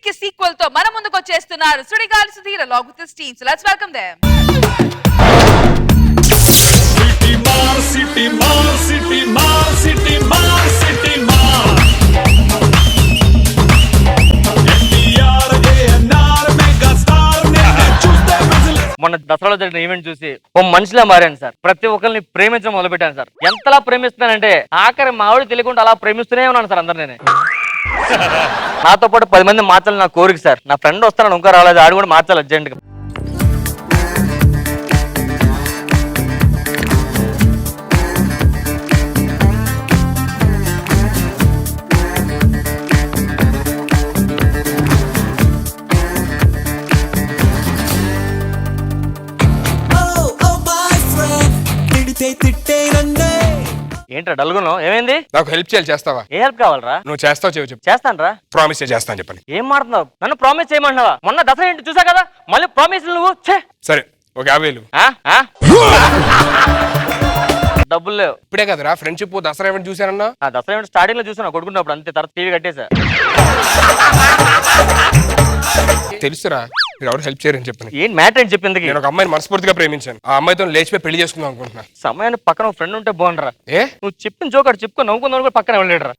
కి సీక్వెల్ తో మన ముందుకు వచ్చేస్తున్నారు Sudigali Sudheer along with his team. So let's welcome them. City Mall, City Mall, City Mall, City Mall. NTR, ANR, mega star, చూస్తే whistle. మొన్న దసరాలో జరిగిన ఈవెంట్ చూసి ఓ మనిషిలా మారాను సార్. ప్రతి ఒక్కరిని ప్రేమించడం మొదలు పెట్టాను సార్. ఎంతలా ప్రేమిస్తున్నానంటే ఆఖరి మావిడి తెలియకుండా అలా ప్రేమిస్తూనే ఉన్నాను సార్ అందరినీ. నాతో పాటు 10 మంది మార్చాలి నా కోరిక సార్. నా ఫ్రెండ్ వస్తాను ఇంకా రాలేదు, ఆడు కూడా మార్చాలి అర్జెంట్ గా. ఏంట్రా డల్గును ఏమైంది? నాకు హెల్ప్ చేయాలి, చేస్తావా? ఏ హెల్ప్ కావాలరా? నువ్వు చేస్తావు చెప్పు. చేస్తాను రా. ప్రామిస్ చేస్తాను చెప్పండి. ఏం మాట్లాడుతున్నావు? నన్ను ప్రామిస్ చేయమంటున్నావా? మొన్న దసరా ఏంటి చూసా కదా, మళ్ళీ ప్రామిస్ నువ్వు. సరే ఒక 50,000. డబ్బులు లేవు. ఇప్పుడే కదరా ఫ్రెండ్షిప్ దసరా ఈవెంట్ చూసానన్నా. దసరా ఈవెంట్ స్టార్టింగ్ లో చూసాను కొడుకున్నప్పుడు, అంతే. తర్వాత టీవీ కట్టేసా. తెలుసురా మీరు ఎవరు హెల్ప్ చేయరని చెప్పని. ఏం మ్యాటర్ అని చెప్పింది? నేను ఒక అమ్మాయిని మనస్ఫూర్తిగా ప్రేమించాను. ఆ అమ్మాయితో లేచిపోయి పెళ్లి చేసుకుందాం అనుకుంటున్నా. సమయాన్ని పక్కన ఫ్రెండ్ ఉంటే బాగుండరా? ఏ నువ్వు చెప్పిన జోకాడు చెప్పుకో, నవ్వుకుందాం కూడా పక్కన వెళ్ళలేడరా.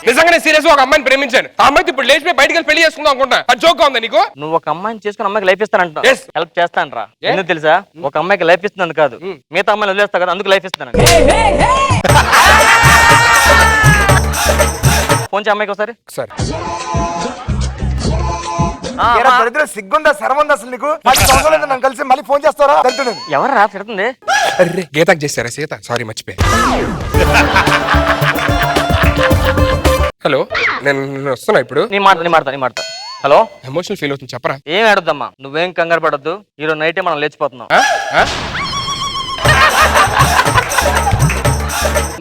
నిజంగానే సీరియస్ ఒక అమ్మాయిని ప్రేమించాను. ఆ అమ్మాయితో ఇప్పుడు లేచిపోయి బయటికి వెళ్ళి పెళ్లి చేసుకుందాం అనుకుంటా. అది జోక్ ఉందా నీకు? నువ్వు ఒక అమ్మాయిని చేసుకుని అమ్మాయికి లైఫ్ ఇస్తానంట. Yes. హెల్ప్ చేస్తాను రా. ఎందుకు తెలుసా? ఒక అమ్మాయికి లైఫ్ ఇస్తుంది కాదు, మిగతా అమ్మాయిని వదిలేస్తా కదా, అందుకు లైఫ్ ఇస్తాను. ఫోన్ చే అమ్మాయికి ఒకసారి. సరే సిగ్గుందా శరమంది అసలు నీకు? నన్ను కలిసి మళ్ళీ ఫోన్ చేస్తారా? ఎవరు రా తిడుతుంది? అరే గీతకు చేస్తారా? సీత సారీ మర్చిపోయా. హలో నేను వస్తున్నా ఇప్పుడు. నీ మాట. హలో, ఎమోషనల్ ఫీల్ అవుతుంది చెప్పరా. ఏం అడుగుదమ్మా, నువ్వేం కంగారు పడద్దు. ఈరోజు నైటే మనం లేచిపోతున్నాం.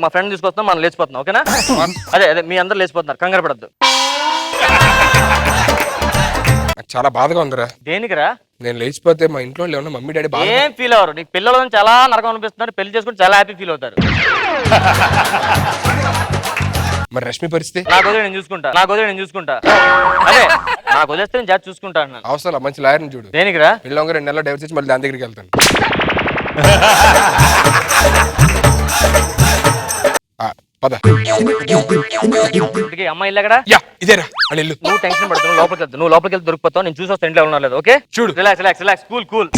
మా ఫ్రెండ్ తీసుకొస్తున్నాం, మనం లేచిపోతున్నాం. ఓకేనా? అదే మీ అందరు లేచిపోతున్నారు, కంగారు పడద్దు. నాకు చాలా బాధగా ఉందిరా. దేనికిరా? నేను లేచిపోతే మా ఇంట్లో ఏమన్నా మమ్మీ డాడీ బాధ. ఏం ఫీల్ అవ్వరు. నీకు పిల్లలను చాలా నరకం అనిపిస్తున్నారు, పెళ్లి చేసుకుని చాలా హ్యాపీ ఫీల్ అవుతారు. మరి రష్మి పరిస్థితి? నాకు వదిలే నేను చూసుకుంటా. అదే నాకు వదిలేస్తే నేను జాతి చూసుకుంటా అన్నాను. అవసరం మంచి లాయర్ని చూడు. దేనికిరా? పిల్లలు 2 నెలలు డైవర్స్ ఇచ్చి మళ్ళీ దాని దగ్గరికి వెళ్తాను. పద. ఇంటికి అమ్మాయి ఎక్కడ? యా ఇదేరా అని వెళ్ళు. నువ్వు టెన్షన్ పడుతున్నావు, లోపలికి వెళ్తే దొరికిపోతావు. నేను చూసి వస్తా ఇంట్లో ఉన్నా లేదు. ఓకే చూడు. Relax cool.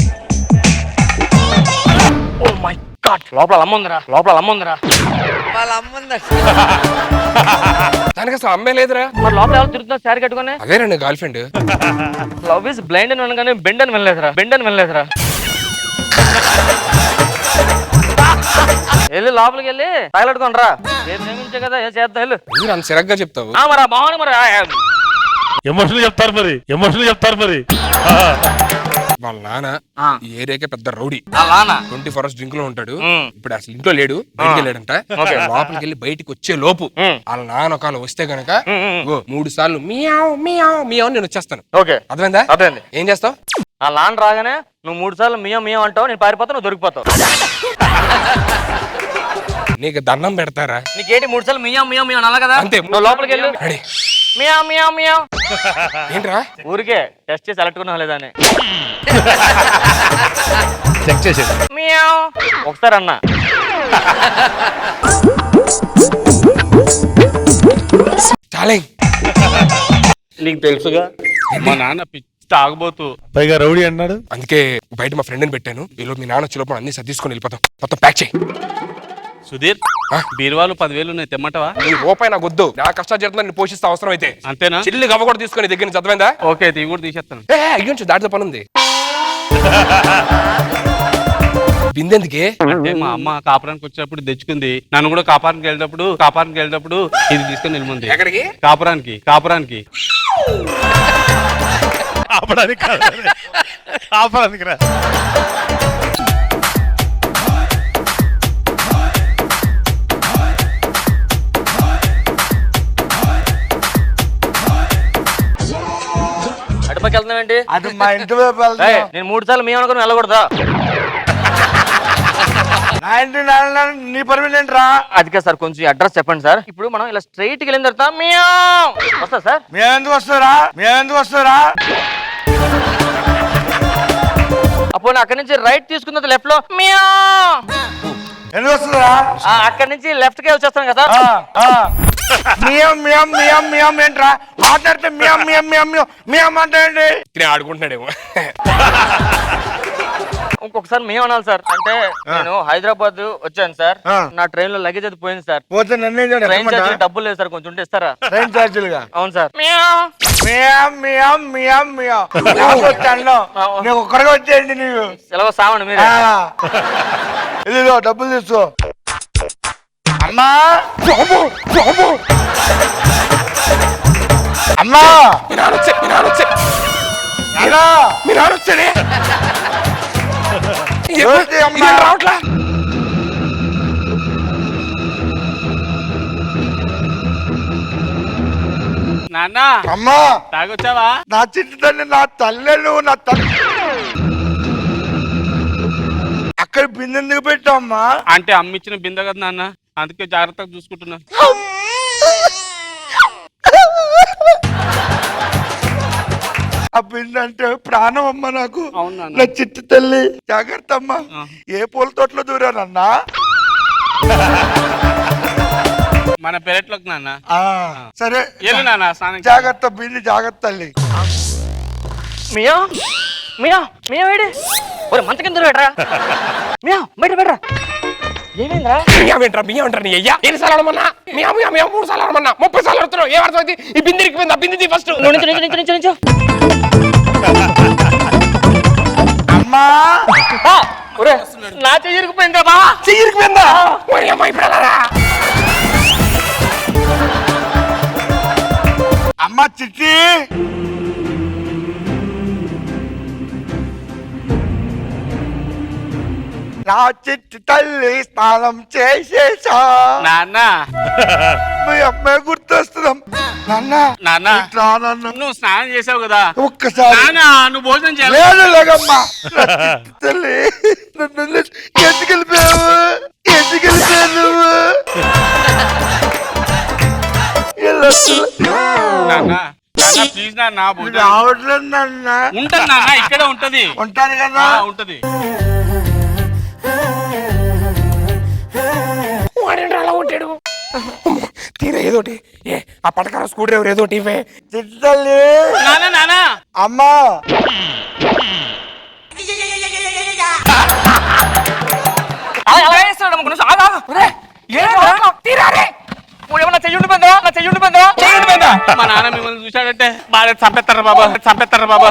Oh my god, లోపల అమ్మ ఉందిరా. వాళ్ళ అమ్ముందా? దానికి అసలు అమ్మాయి లేదురా. మరి లోపల ఎవరు తిరుగుతున్నా శారీ కట్టుకుని? అదేరా నీ girl friend. Love is blind అని అనగానే బెండ్ అని వెళ్ళలేదురా. వెళ్ళి లోపలికి వెళ్ళి తాగలట్టుకోండి రా. ఏం ప్రేమించే కదా, ఏం చేద్దాం వెళ్ళు. మీరు అంత సిరగ్గా చెప్తావు. మరి బాగుంది. మరి ఎమోషనల్ చెప్తారు మరి. వాళ్ళ నాన్న ఈ ఏరియాకే పెద్ద రౌడీ. 24 hours డ్రింక్ లో ఉంటాడు. ఇప్పుడు అసలు ఇంట్లో లేడు, బయటికి వెళ్ళాడంట. లోపలికి వెళ్ళి బయటికి వచ్చే లోపు వాళ్ళ నాన్న ఒకళ్ళు వస్తే గనక 3 సార్లు మియావ్ మియావ్ మియావ్ నేను వచ్చేస్తాను. ఓకే, అర్థమైందా? అర్థమైంది. ఏం చేస్తావు? ఆ లాన్ రాగానే నువ్వు 3 సార్లు మియావ్ అంటావు, నేను పారిపోతావు, నువ్వు దొరికిపోతావు. నీకు దండం పెడతారా? నీకేంటి 3 సార్లు మియావ్ అనాలి కదా? అంతే. నువ్వు లోపలికి వెళ్ళు. మియావ్ ఏంట్రా? ఊరికే టెస్ట్ చేసి అలట్టుకున్నా లేదని. చెక్ చేసేది. మియావ్ ఒకసారి అన్నా. చాలే. నీకు తెలుసుగా మా నాన్న తాగబోతూ పైగా రౌడీ అన్నాడు. అందుకే బయట మా ఫ్రెండ్ని పెట్టాను. ఈలోపు మీ నాన్న వచ్చే లోపల అన్ని సర్దిసుకొని వెళ్ళిపోతాం. మొత్తం ప్యాక్ చేయి. సుధీర్, బీరువాలు 10,000 ఉన్నాయి, తెమ్మంటావా? నీ రూపాయి నాకు వద్దు. నా కష్టార్జితం నేను పోషిస్తే అవసరం అయితే. అంతేనా? చిల్లి గవ్వ కూడా తీసుకొని దగ్గర నుంచి చదవందా? ఓకే, తీ కూడా తీసేస్తాను. అయ్యించు దాటితో పని ఉంది. బిందెందుకే? అంటే మా అమ్మ కాపురానికి వచ్చినప్పుడు తెచ్చుకుంది. నన్ను కూడా కాపురానికి వెళ్ళేటప్పుడు ఇది తీసుకొని వెళ్ళమంది. ఎక్కడికి? కాపురానికి. కాపురానికి రా. అటుపక్క వెళ్తున్నావేంటి? అది మా ఇంటి వైపు నేను 3 సార్లు మేము అనుకుని వెళ్ళకూడదా? ఆయన నాన్న నీ పర్మినెంట్ రా. అది సార్ కొంచెం అడ్రస్ చెప్పండి సార్. ఇప్పుడు మనం ఇలా స్ట్రైట్ కి వెళ్ళిన తర్వాత వస్తా సార్. మేమెందుకు వస్తారా అప్పుడు అక్కడి నుంచి రైట్ తీసుకున్న లెఫ్ట్ లో ఎందుకు వస్తుందా? అక్కడి నుంచి లెఫ్ట్ కే వచ్చేస్తాను కదా సార్. మియం ఏంట్రా మాట్లాడితే మియం అంటే ఆడుకుంటున్నాడేమో. ఇంకొకసారి మేము అనాలి సార్. అంటే నేను హైదరాబాద్ వచ్చాను సార్. నా ట్రైన్ లో లగేజ్ అది పోయింది సార్. పోతే నన్ను ట్రైన్ చార్జ్ డబ్బులు లేదు సార్, కొంచెం ఉంటే ఇస్తారా? ట్రైన్ ఛార్జీలుగా? అవును సార్. నీకు ఒక్కడిగా వచ్చేయండి నీవు సెలవు సామండి మీరు. ఇదిగో డబ్బులు తీసుకో. అమ్మా అమ్మా రావట్లా. నాన్న అమ్మా తాగొచ్చావా? నా చిట్టి తల్లి, నా తల్లి, నువ్వు నా తల్లి. అక్కడ బిందెందుకు పెట్టామ్మా? అంటే అమ్మిచ్చిన బిందె కదా నాన్న, అందుకే జాగ్రత్తగా చూసుకుంటున్నా. ఆ బిందె అంటే ప్రాణం అమ్మ నాకు. అవును నాన్న. నా చిట్టి తల్లి జాగ్రత్త అమ్మా. ఏ పూల తోటలో దూరానన్నా? మన పెరట్లోకి నాన్న. సరే వెళ్ళు నాన్న స్నానం. జాగ్రత్త బింది, జాగ్రత్త తల్లి. మియా మియా మియా వేడి ఒరే మంత కింద పెట్టరా. మియా బయట పెట్టరా. ఏమైందిరా? మియామంటారా నీ అయ్యా? 2 సార్లు అడమన్నా, మియా 3 సార్లు అడమన్నా, 30 సార్లు అడుగుతున్నావు. ఏమర్థమైంది? ఈ బిందెకి పోయింది, ఆ బింది ఫస్ట్. నుంచో అమ్మా ఒరే నా చెయ్యిరికిపోయిందా బా? చెయ్యిరికిపోయిందా? ఒరే అమ్మ ఇప్పుడు ఎలా రా? అమ్మ చిట్టి, నా చిట్టి తల్లి స్నానం చేసేసా. నాన్న మీ అమ్మాయి గుర్తొస్తున్నాం. నాన్న నాన్న ఇట్లా నాన్న నువ్వు స్నానం చేసావు కదా ఒక్కసారి. నాన్న, నువ్వు భోజనం చేయాలి. లేదు లేకమ్మా. నా చిట్టి తల్లి నన్ను ఎందుకు వెళ్ళిపోయావు? ఎందుకు వెళ్ళిపోయావు నువ్వు? నాన్న నాన్న ప్లీజ్ నాన్న, భోజనం రావట్లేదు నాన్న. ఉంటది నాన్న, ఇక్కడే ఉంటది. ఉంటాను కదా. ఉంటది. వాడేంటి అలా ఉంటాడు? తీరా ఏదోటి, ఆ పటకాల స్క్రూ డ్రైవర్ ఏదోటి ఇవే. చిట్టి తల్లి నాన్న నాన్న అమ్మా అలా వేస్తాడు ఏమన్నా చెయ్యుండి పోయిందా? నా చెయ్యుండి పోయిందా? మా నాన్న మిమ్మల్ని చూశాడంటే బాగా చంపేస్తారా బాబా.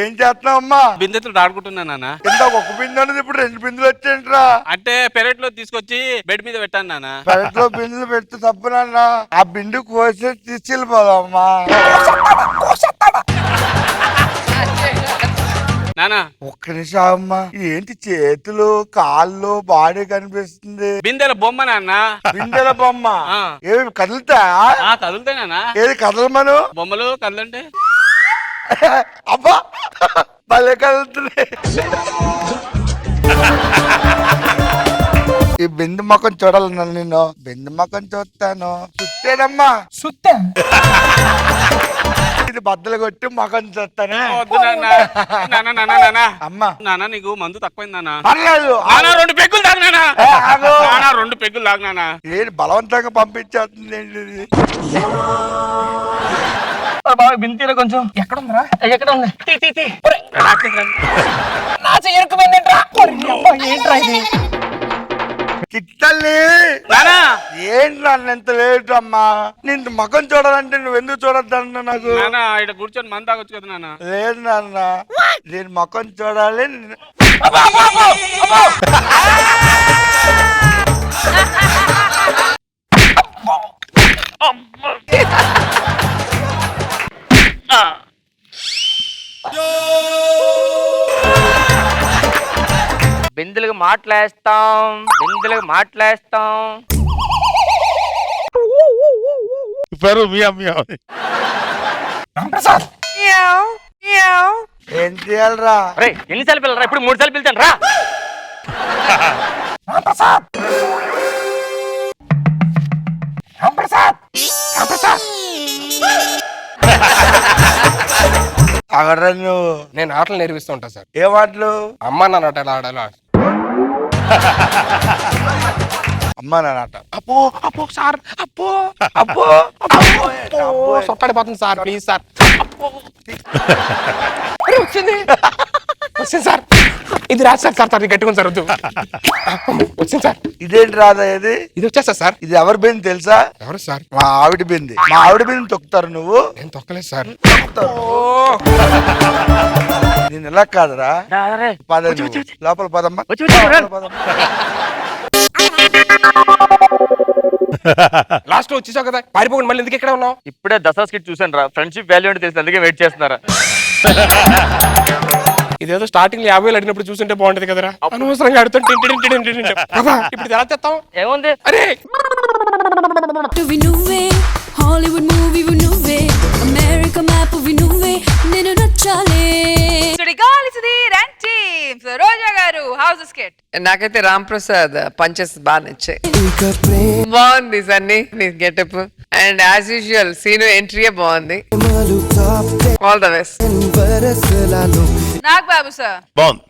ఏం చేస్తున్నావు అమ్మా? బిందెతో ఆడుకుంటున్నా నాన్న. ఇంత ఒక బిందె అనేది ఇప్పుడు 2 బిందులు వచ్చేంట్రా? అంటే పెరట్లో తీసుకొచ్చి బెడ్ మీద పెట్టాను నాన్న. పెరట్లో బిందులు పెడితే తప్పు నాన్న. ఆ బిందు కోసి తీసుకెళ్ళిపోదామ్మా. నాన్న ఒక్క నిమిషం అమ్మా. ఏంటి చేతులు కాళ్ళు బాడీ కనిపిస్తుంది? బిందెల బొమ్మ నాన్న. బిందెల బొమ్మ ఆ. ఏమి కదులుతా? కదులుతాయి నాన్న. ఏది కదలమను? బొమ్మలు కదలంటే అబ్బా భలే కదులుతున్నాయి. ఈ బిందు మొక్కం చూడాలన్నా నేను. బిందు మొక్కం చూస్తాను. చుట్టేనమ్మా సుత్తే ఇది బద్దలు కొట్టి మొఖం చూస్తానే. వద్దు నాన్న. అమ్మా నాన్న నీకు మందు తక్కువైంది నాన్న. పర్లేదు. నాన్న 2 పెగ్గులు తాగు నాన్న. ఆగు. నాన్న 2 పెగ్గులు తాగు నాన్న. ఏంటి బలవంతంగా పంపించేస్తుంది ఏంటి ఇది? బాబా బింతీరా కొంచెం. ఎక్కడ ఉందిరా? ఎక్కడ ఉంది? నా చెయ్యిరికిపోయిందేంట్రా? ఏంట్రా ఇది? చిట్టల్లి నాన్న ఏంటి నన్ను ఎంత లేట్ అమ్మా? నిన్ను ముఖం చూడాలంటే నువ్వు ఎందుకు చూడొద్దన్నా నాకు? నాన్న ఇక్కడ కూర్చొని మందు తాగొచ్చు కదా నాన్న. లేదు నాన్న, నేను ముఖం చూడాలి. బిందులకు మాట్లాడేస్తాం. పేరు మియా మియా. రాంప్రసాద్ ఏం చేయాలరా? రే ఎన్నిసార్లు పిల్లరా? ఇప్పుడు 3 సార్లు పిలిచాను రా. అక్కడ నువ్వు నేను ఆటలు నేర్పిస్తూ ఉంటా సార్. ఏ మాటలు? అమ్మ నాన్న ఆట ఎలా ఆడాలో. అమ్మా నాన్నట. అప్పో అప్పో సార్, అప్పో అప్పో సొట్టాడిపోతుంది సార్, ప్లీజ్ సార్. అరే, వచ్చింది వచ్చింది సార్. ఇది రాదు సార్. సార్ గట్టుకుని సార్, వద్దు. వచ్చింది సార్. ఇదేంటి రాదా? ఇది వచ్చేస్తా సార్. ఇది ఎవరి బింది తెలుసా? ఎవరు సార్? మా ఆవిడ బింది. మా ఆవిడ బింది తొక్కుతారు నువ్వు. నేను తొక్కలేదు సార్. నేను ఎలా కాదురా. రా, రే. పద వచ్చి, నువ్వు. వచ్చి. లోపల పదమ్మా. వచ్చి, వచ్చి, రా. లోపల పదమ్మా. లాస్ట్ లో వచ్చేసావు కదా, పారిపోకుండా మళ్ళీ ఎందుకు ఇక్కడ ఉన్నావు? ఇప్పుడే దసరా స్కిట్ చూసాను రా. ఫ్రెండ్షిప్ వాల్యూ అంటే తెలిసి అందుకే వెయిట్ చేస్తున్నారా. ఇదేదో స్టార్టింగ్ 50,000 అడిగినప్పుడు చూస్తుంటే బాగుంటది కదరా. అనవసరంగా అడుగుతుంటే ఇప్పుడు ఎలా తెస్తాం? ఏముంది? అరే వి నువ్వే హాలీవుడ్ మూవీ నువ్వే అమెరికా మ్యాప్ నువ్వే నేను నచ్చాలే. Sudigali Sudheer and teams. రోజా గారు, హౌస్ ద స్కిట్? నాకైతే రామ్ ప్రసాద్ పంచెస్ బాగా నచ్చాయి. బాగుంది సన్నీ నీ getup. And as usual scene entry బాగుంది. All the best. Nag Babu sir? బాగుంది.